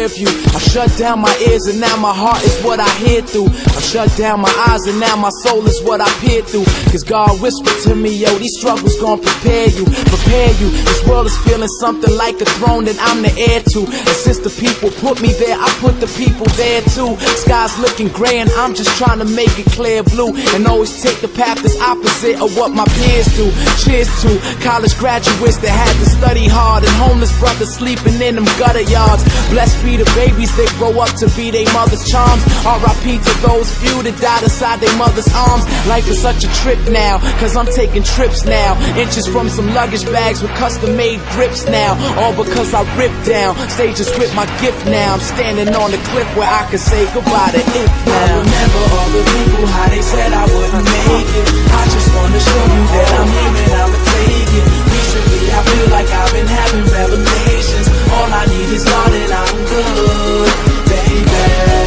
rear view. I shut down my ears and now my heart is what I hear through. I shut down my eyes and now my soul is what I peer through. Cause God whispered to me, yo, these struggles gon' prepare you. This world is feeling something like a throne that I'm the heir to. And since the people put me there, I put the people there too. Sky's looking gray and I'm just trying to make it clear blue. And always take the path that's opposite of what my peers do. Cheers to college graduates that had to study hard, and homeless brothers sleeping in them gutter yards. Blessed be the babies that grow up to be their mother's charms. R.I.P. to those few that died inside their mother's arms. Life is such a trip now, cause I'm taking trips now. Inches from some luggage bags with custom made grips now. All because I ripped down stages with my gift now. I'm standing on the cliff where I can say goodbye to it now. I remember all the people, how they said I wouldn't make it. I just wanna show you that I'm here and I'ma take it. Recently I feel like I've been having revelations. All I need is God and I'm good, baby.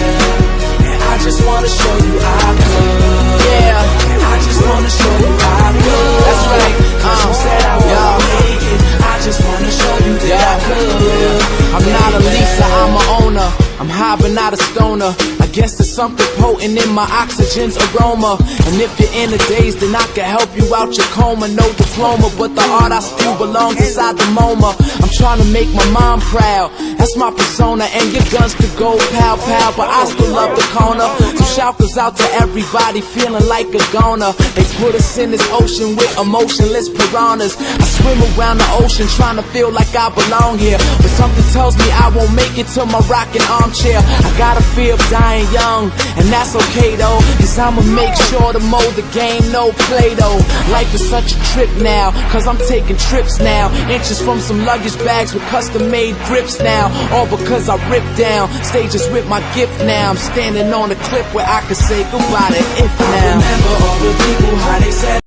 And I just wanna show you I'm good. Yeah, And I just wanna show you I'm good. that's right. Cause you said I wouldn't make it. I just wanna show you that I could. I'm not a leaser, I'm a owner. I'm high but not a stoner. I guess there's something potent in my oxygen's aroma. And if you're in a daze, then I can help you out your coma. No diploma, but the art I spew belongs inside the MoMA. I'm trying to make my mom proud, that's my persona. And your guns could go pow pow, but I still love the corner. So shout goes out to everybody feeling like a goner. They put us in this ocean with emotionless piranhas. I swim around the ocean trying to feel like I belong here, but something tells me I won't make it to my rocking armchair. I got a fear of dying young, and that's okay though, cause I'ma make sure to mold the game, no Play-Doh. Life is such a trip now, cause I'm taking trips now. Inches from some luggage bags with custom made grips now. All because I ripped down stages with my gift now. I'm standing on a cliff where I can say goodbye to it now. Remember all the people, how they said